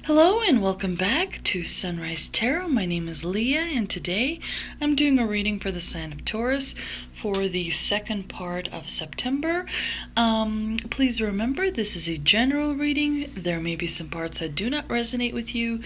Hello and welcome back to Sunrise Tarot. My name is Leah and today I'm doing a reading for the sign of Taurus for the second part of September. Please remember this is a general reading. There may be some parts that do not resonate with you.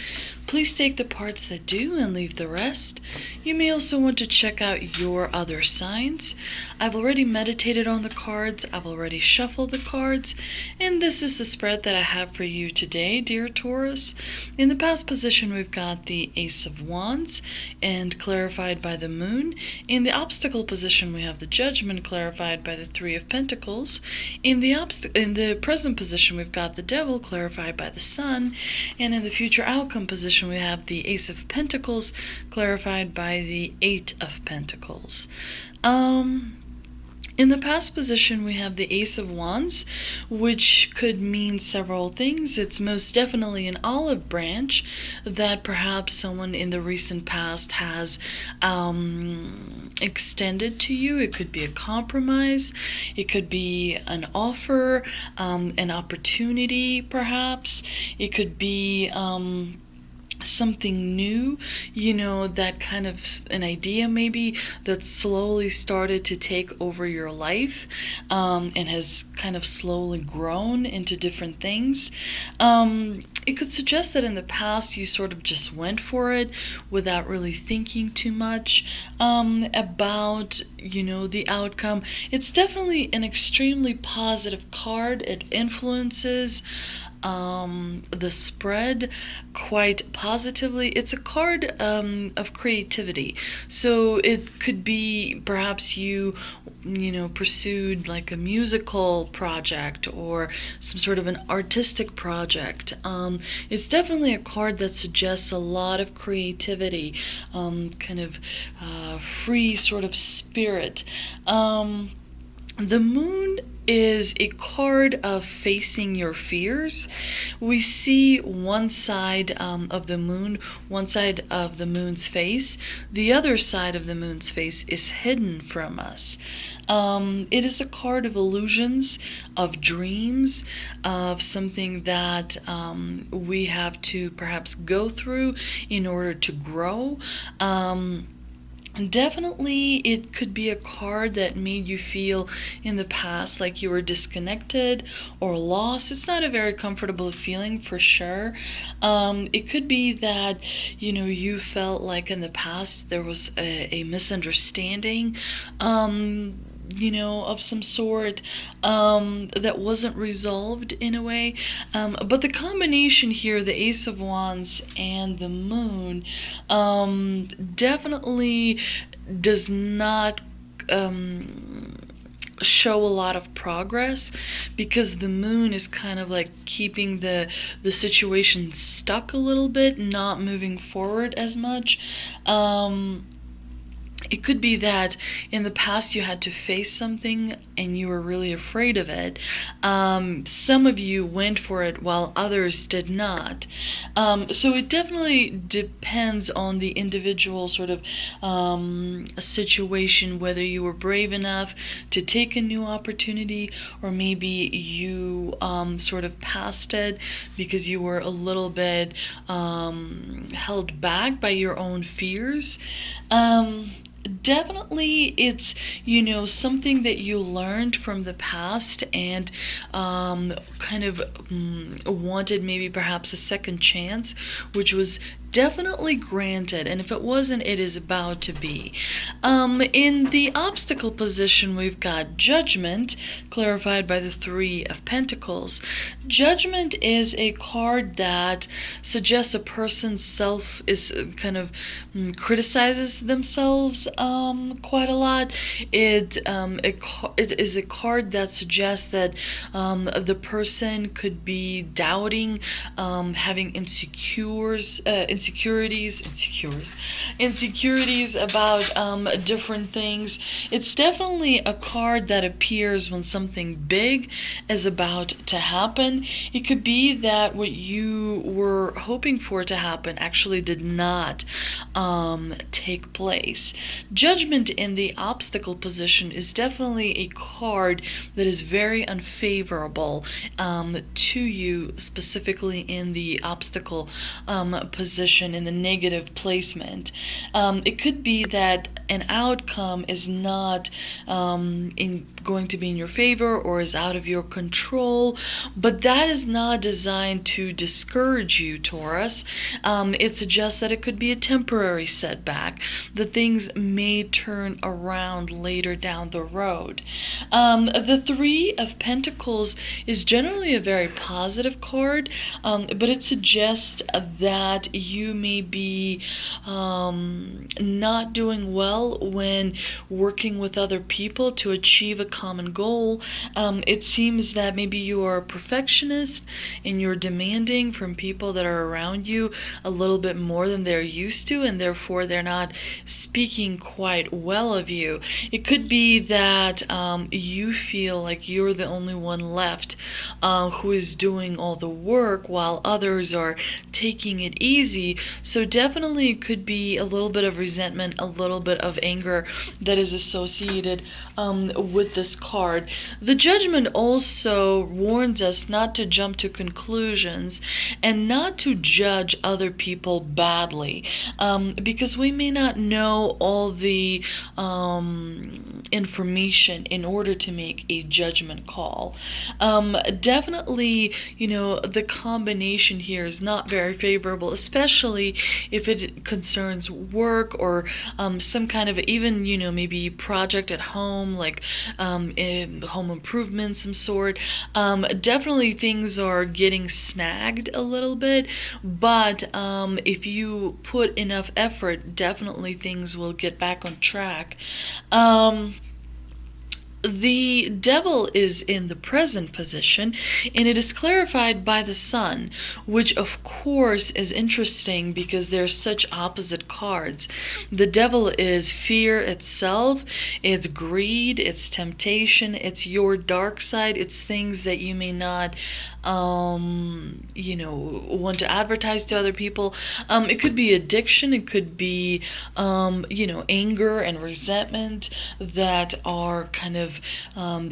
Please take the parts that do and leave the rest. You may also want to check out your other signs. I've already meditated on the cards. I've already shuffled the cards. And this is the spread that I have for you today, dear Taurus. In the past position, we've got the Ace of Wands and clarified by the Moon. In the obstacle position, we have the Judgment clarified by the Three of Pentacles. In the present position, we've got the Devil clarified by the Sun. And in the future outcome position, we have the Ace of Pentacles clarified by the Eight of Pentacles. In the past position, we have the Ace of Wands, which could mean several things. It's most definitely an olive branch that perhaps someone in the recent past has extended to you. It could be a compromise. It could be an offer, an opportunity, perhaps. It could be something new, that kind of an idea maybe that slowly started to take over your life and has kind of slowly grown into different things. It could suggest that in the past you sort of just went for it without really thinking too much about the outcome. It's definitely an extremely positive card. It influences the spread quite positively. It's a card of creativity, so it could be perhaps you pursued like a musical project or some sort of an artistic project. It's definitely a card that suggests a lot of creativity, kind of free sort of spirit. The Moon is a card of facing your fears. We see one side of the moon, one side of the moon's face. The other side of the moon's face is hidden from us. It is a card of illusions, of dreams, of something that we have to perhaps go through in order to grow. Definitely, it could be a card that made you feel in the past like you were disconnected or lost. It's not a very comfortable feeling for sure. It could be that, you felt like in the past there was a misunderstanding. Of some sort that wasn't resolved in a way. But the combination here, the Ace of Wands and the Moon, definitely does not show a lot of progress, because the Moon is kind of like keeping the situation stuck a little bit, not moving forward as much. It could be that in the past you had to face something and you were really afraid of it. Some of you went for it while others did not. So it definitely depends on the individual sort of situation, whether you were brave enough to take a new opportunity, or maybe you sort of passed it because you were a little bit held back by your own fears. Definitely it's something that you learned from the past and kind of wanted maybe perhaps a second chance, which was definitely granted, and if it wasn't, it is about to be. In the obstacle position, we've got Judgment clarified by the Three of Pentacles. Judgment is a card that suggests a person's self is kind of criticizes themselves quite a lot. It is a card that suggests that the person could be doubting, having insecurities insecurities about different things. It's definitely a card that appears when something big is about to happen. It could be that what you were hoping for to happen actually did not take place. Judgment in the obstacle position is definitely a card that is very unfavorable to you, specifically in the obstacle position, in the negative placement. It could be that an outcome is not going to be in your favor or is out of your control, but that is not designed to discourage you, Taurus. It suggests that it could be a temporary setback, that things may turn around later down the road. The Three of Pentacles is generally a very positive card, but it suggests that you may be not doing well when working with other people to achieve a common goal. It seems that maybe you are a perfectionist and you're demanding from people that are around you a little bit more than they're used to, and therefore they're not speaking quite well of you. It could be that you feel like you're the only one left who is doing all the work while others are taking it easy. So definitely it could be a little bit of resentment, a little bit of anger that is associated with this card. The Judgment also warns us not to jump to conclusions and not to judge other people badly, because we may not know all the information in order to make a judgment call. Definitely, the combination here is not very favorable, especially if it concerns work or some kind of even, maybe project at home, like home improvement, some sort. Definitely things are getting snagged a little bit, but if you put enough effort, definitely things will get back on track. The Devil is in the present position, and it is clarified by the Sun, which of course is interesting because they're such opposite cards. The Devil is fear itself, it's greed, it's temptation, it's your dark side, it's things that you may not want to advertise to other people. It could be addiction, it could be anger and resentment that are kind of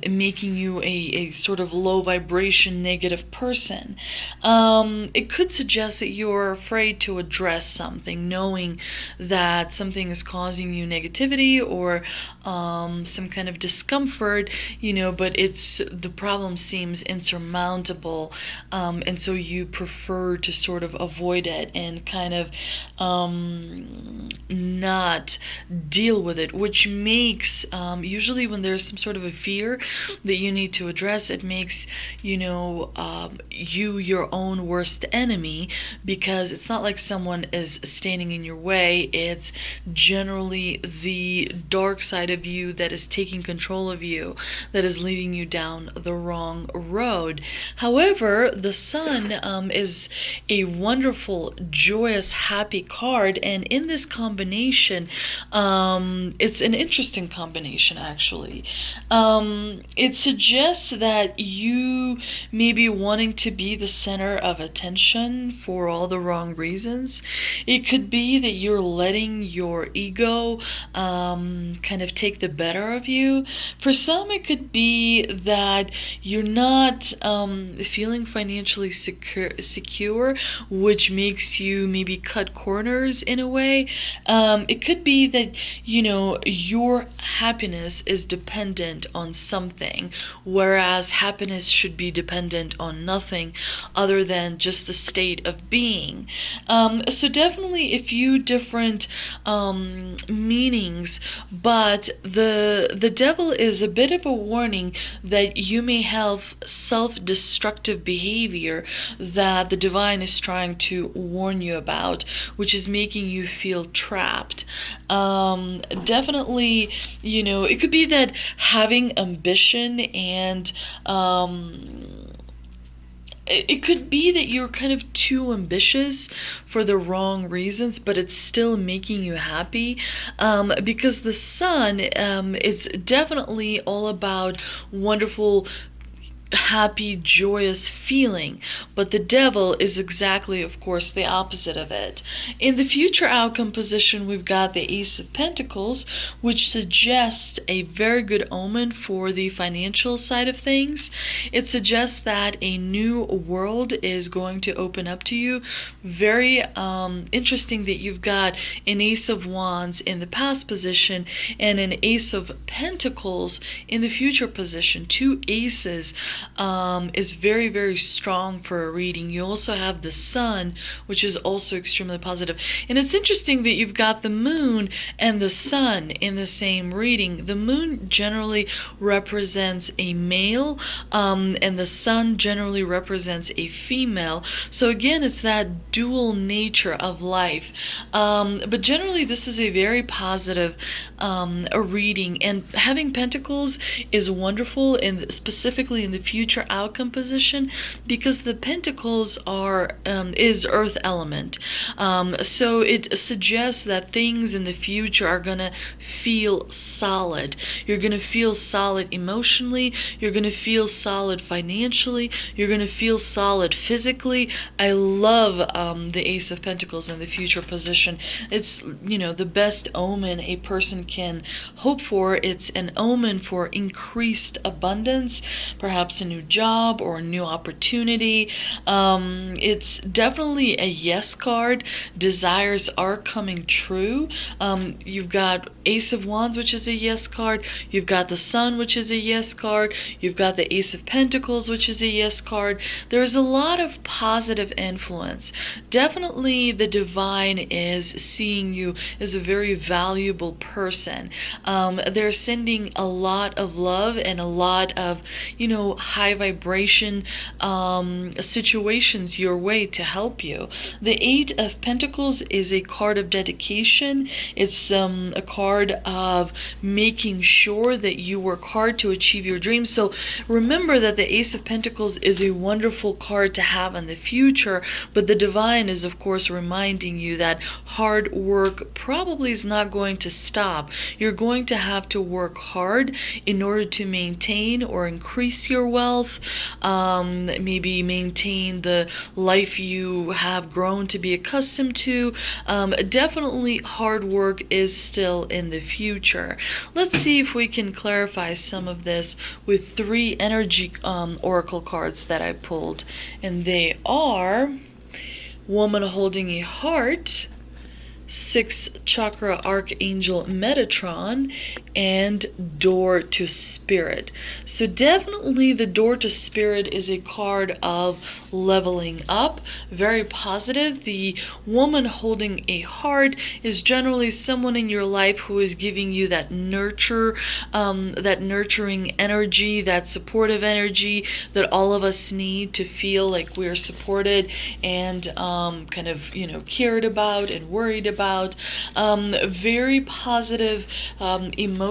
making you a sort of low vibration negative person. It could suggest that you're afraid to address something, knowing that something is causing you negativity or some kind of discomfort, but the problem seems insurmountable, and so you prefer to sort of avoid it and kind of not deal with it, which makes usually when there's some sort of a fear that you need to address, it makes you your own worst enemy, because it's not like someone is standing in your way, it's generally the dark side of you that is taking control of you, that is leading you down the wrong road. However, the Sun is a wonderful, joyous, happy card, and in this combination, it's an interesting combination actually. It suggests that you may be wanting to be the center of attention for all the wrong reasons. It could be that you're letting your ego kind of take the better of you. For some, it could be that you're not feeling financially secure, which makes you maybe cut corners in a way. It could be that your happiness is dependent on something, whereas happiness should be dependent on nothing other than just the state of being. So definitely a few different meanings, but the Devil is a bit of a warning that you may have self-destructive behavior that the Divine is trying to warn you about, which is making you feel trapped. Definitely, it could be that having ambition and it could be that you're kind of too ambitious for the wrong reasons, but it's still making you happy. Because the sun is definitely all about wonderful, happy, joyous feeling, but the devil is exactly, of course, the opposite of it. In the future outcome position, we've got the Ace of Pentacles, which suggests a very good omen for the financial side of things. It suggests that a new world is going to open up to you. Very interesting that you've got an Ace of Wands in the past position and an Ace of Pentacles in the future position. Two aces is very, very strong for a reading. You also have the sun, which is also extremely positive. And it's interesting that you've got the moon and the sun in the same reading. The moon generally represents a male, and the sun generally represents a female. So again, it's that dual nature of life. But generally, this is a very positive a reading. And having pentacles is wonderful, and specifically in the future outcome position, because the pentacles are is earth element. So it suggests that things in the future are going to feel solid. You're going to feel solid emotionally. You're going to feel solid financially. You're going to feel solid physically. I love the Ace of Pentacles in the future position. It's, the best omen a person can hope for. It's an omen for increased abundance, perhaps a new job or a new opportunity. It's definitely a yes card. Desires are coming true. You've got Ace of Wands, which is a yes card. You've got the Sun, which is a yes card. You've got the Ace of Pentacles, which is a yes card. There's a lot of positive influence. Definitely the divine is seeing you as a very valuable person. They're sending a lot of love and a lot of, high vibration situations your way to help you. The Eight of Pentacles is a card of dedication. It's a card of making sure that you work hard to achieve your dreams. So remember that the Ace of Pentacles is a wonderful card to have in the future, but the divine is, of course, reminding you that hard work probably is not going to stop. You're going to have to work hard in order to maintain or increase your wealth, maybe maintain the life you have grown to be accustomed to. Definitely hard work is still in the future. Let's see if we can clarify some of this with three energy oracle cards that I pulled, and they are Woman Holding a Heart, Sixth Chakra Archangel Metatron, and Door to Spirit. So definitely the Door to Spirit is a card of leveling up, very positive. The Woman Holding a Heart is generally someone in your life who is giving you that nurture, that nurturing energy, that supportive energy that all of us need to feel like we're supported and kind of, cared about and worried about. Very positive emotion.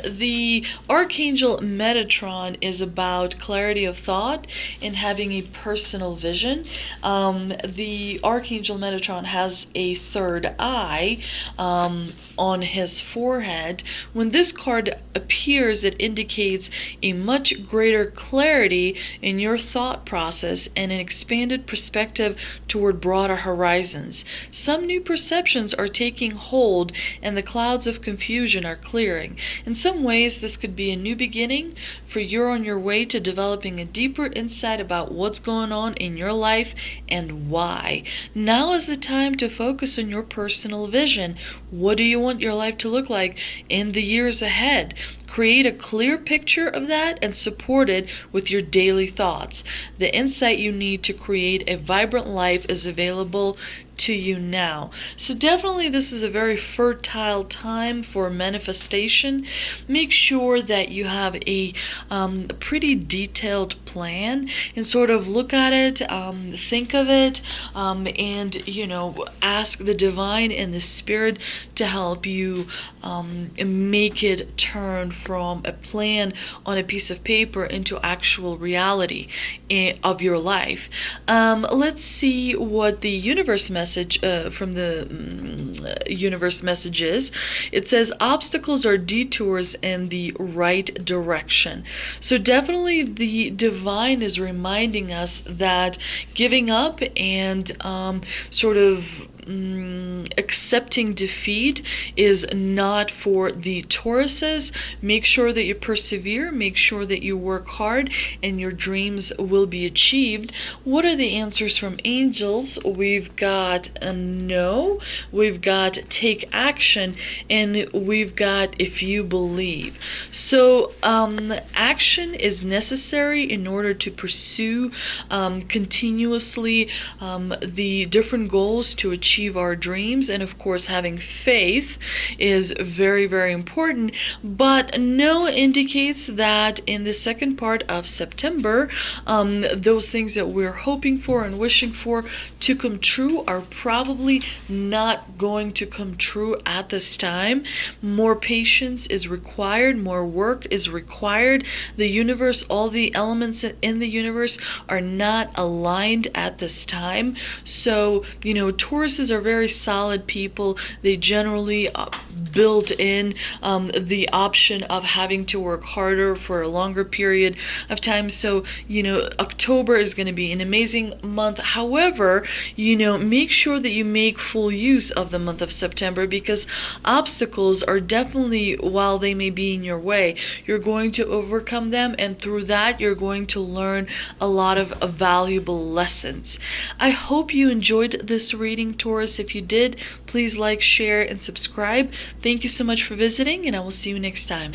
The Archangel Metatron is about clarity of thought and having a personal vision. The Archangel Metatron has a third eye on his forehead. When this card appears, it indicates a much greater clarity in your thought process and an expanded perspective toward broader horizons. Some new perceptions are taking hold and the clouds of confusion are clearing. In some ways, this could be a new beginning, for you're on your way to developing a deeper insight about what's going on in your life and why. Now is the time to focus on your personal vision. What do you want your life to look like in the years ahead? Create a clear picture of that and support it with your daily thoughts. The insight you need to create a vibrant life is available to you now. So definitely this is a very fertile time for manifestation. Make sure that you have a pretty detailed plan and sort of look at it, think of it, and ask the divine and the spirit to help you make it turn from a plan on a piece of paper into actual reality of your life. Let's see what the universe message from the universe message is. It says obstacles are detours in the right direction. So definitely the divine is reminding us that giving up and sort of accepting defeat is not for the Tauruses. Make sure that you persevere, make sure that you work hard, and your dreams will be achieved. What are the answers from angels? We've got a no, we've got take action, and we've got if you believe. So action is necessary in order to pursue continuously the different goals to achieve our dreams. And of course, having faith is very, very important. But no indicates that in the second part of September, those things that we're hoping for and wishing for to come true are probably not going to come true at this time. More patience is required, more work is required. The universe, all the elements in the universe are not aligned at this time. So, Tauruses are very solid people. They generally build in the option of having to work harder for a longer period of time. So, October is going to be an amazing month. However, make sure that you make full use of the month of September, because obstacles are definitely, while they may be in your way, you're going to overcome them, and through that you're going to learn a lot of valuable lessons. I hope you enjoyed this reading, Taurus. If you did, please like, share, and subscribe. Thank you so much for visiting, and I will see you next time.